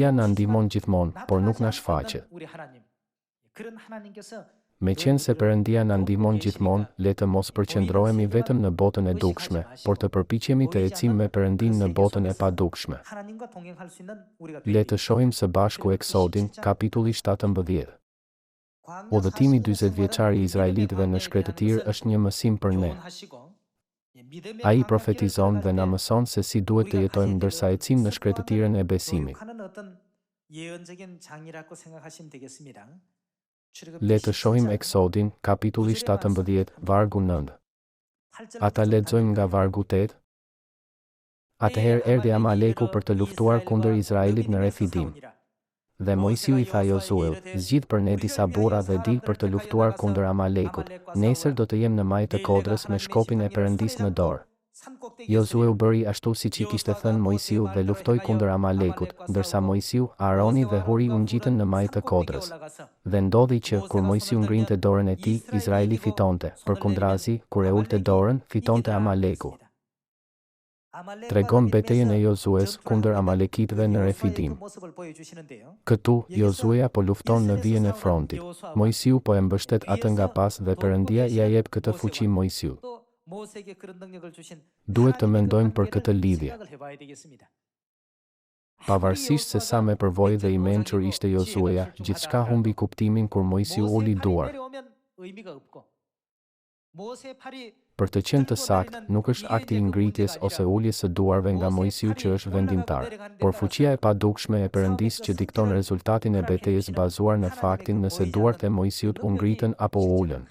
Perëndia na ndihmon gjithmonë, por nuk na shfaqet. Meqense Perëndia na ndihmon gjithmonë, le të mos përqendrohemi vetëm në botën e dukshme, por të përpiqemi të ecim me Perëndin në botën e padukshme. Le të shohim së bashku Eksodin, kapitulli 17. Udhëtimi 40 vjeçar i izraelitëve në shkretëtir është një mësim për ne. Ai profetizon dhe na mëson se si duhet të jetojmë ndërsa ecim në shkretëtirën e besimit. Le të shohim Eksodin, kapitulli 17, vargu 9. Ata lexojmë nga vargu 8. Atëherë erdhi Amaleku për të luftuar kundër Izraelit në Refidim. Dhe Mojsiu i tha Josueut, zgjidh për ne disa burra dhe dil për të luftuar kundër Amalekut. Nesër do të jem në majë të kodrës me shkopin e Perëndisë në dorë. Josue bëri ashtu siç i kishte thënë Mojsiu dhe luftoi kundër Amalekut, ndërsa Mojsiu, Aroni dhe Huri u ngjitën në majë të kodrës. Dhe ndodhi që, kur Mojsiu ngrinte dorën e tij, Izraeli fitonte, përkundrazi, kur e ulte dorën, fitonte Amaleku. Tregon betejën e Josues kundër Amalekitëve në Refidim. Këtu, Josue po lufton në vijën e frontit. Mojsiu po e mbështet atë nga pas dhe Perëndia ia jep këtë fuqi Mojsiut. Duhet të mendojmë për këtë lidhje. Pavarësisht se sa me përvojë dhe i mençur ishte Josueja, gjithçka humbi kuptimin kur Mojsiu uli duar. Për të qenë të saktë, nuk është akti i ngritjes ose uljes së duarve nga Mojsiu që është vendimtar, por fuqia e padukshme e Perëndisë që dikton rezultatin e betejës bazuar në faktin nëse duart e Mojsiut u ngritën apo u ulën.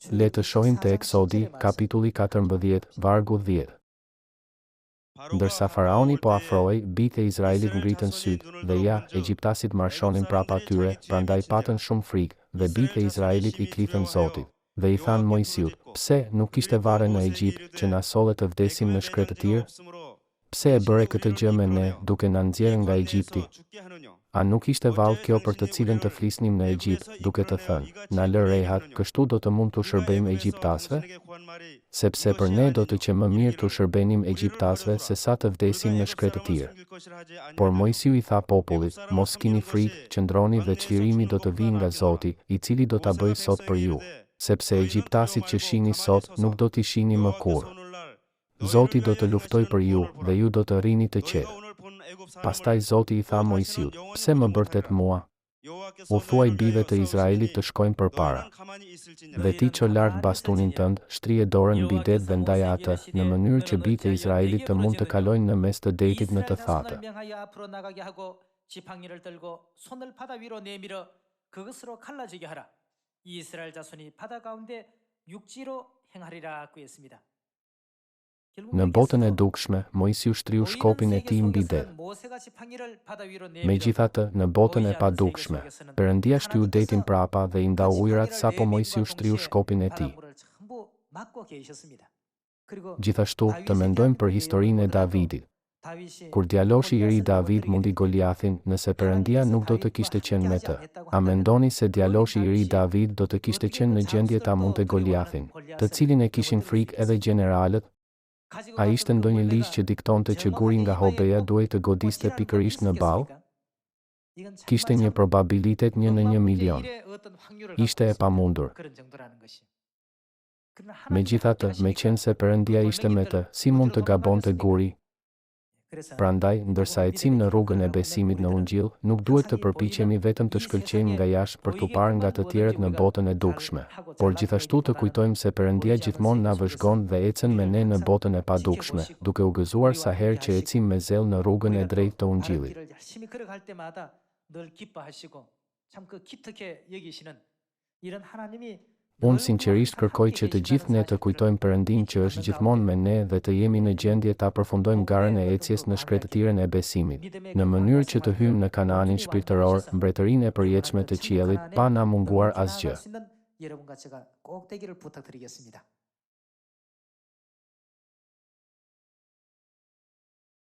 Le të shohim te Eksodi, kapitulli 14, vargu 10. Ndërsa Faraoni po afrohej, bijtë e Izraelit ngritën sytë, dhe ja, egjiptasit marshonin prapa tyre, prandaj patën shumë frikë, dhe bijtë e Izraelit i klithën Zotit. Dhe i thanë Mojsiut, pse nuk kishte varre në Egjipt që na solle të vdesim në shkretëtir? Pse e bëre këtë gjë me ne, duke na nxjerrë nga Egjipti? A nuk ishte vallë kjo për të cilën të flisnim në Egjipt, duke të thënë, na lë rehat, kështu do të mund të shërbejmë egjiptasve? Sepse për ne do të që më mirë të shërbenim egjiptasve se sa të vdesim në shkretëtir. Por Mojsiu i tha popullit, mos kini frikë, qëndroni dhe çlirimi do të vijë nga Zoti, i cili do ta bëjë sot për ju. Sepse egjiptasit që shihni sot nuk do t'i shihni më kurrë. Zoti do të luftoj për ju dhe ju do të rrini të qetë. Pastaj Zoti i tha Mojsiut, pse më bërtet mua? U thuaj bijve të Izraelit të shkojnë përpara. Dhe ti ço lart bastunin tënd, shtrije dorën mbi det dhe ndaja atë, në mënyrë që bijtë e Izraelit të mund të kalojnë në mes të detit në të thatë. Në botën e dukshme, Mojsiu shtriu shkopin e tij mbi det. Megjithatë, në botën e padukshme, Perëndia shtyu detin prapa dhe i ndau ujërat sapo Mojsiu shtriu shkopin e tij. Gjithashtu, të mendojmë për historinë e Davidit. Kur djaloshi i ri David mundi Goliathin, nëse Perëndia nuk do të kishte qenë me të, a mendoni se djaloshi i ri David do të kishte qenë në gjendje ta mundte Goliathin, të cilin e kishin frikë edhe gjeneralët? A ishte ndonjë ligj që diktonte që guri nga hobeja duhej të godiste pikërisht në ballë? Kishte një probabilitet 1 në 1 milion. Ishte e pamundur. Megjithatë, meqense Perëndia ishte me të, si mund të gabonte guri? Prandaj, ndërsa ecim në rrugën e besimit në Ungjil, nuk duhet të përpiqemi vetëm të shkëlqejmë nga jashtë për t'u parë nga të tjerët në botën e dukshme, por gjithashtu të kujtojmë se Perëndia gjithmonë na vëzhgon dhe ecën me ne në botën e padukshme, duke u gëzuar sa herë që ecim me zell në rrugën e drejtë të Ungjillit. Unë sinqerisht kërkoj që të gjithë ne të kujtojmë Perëndin që është gjithmonë me ne dhe të jemi në gjendje ta përfundojmë garën e ecjes në shkretëtirën e besimit, në mënyrë që të hyjmë në Kanaanin shpirtëror, mbretërinë e përjetshme të qiellit, pa na munguar asgjë.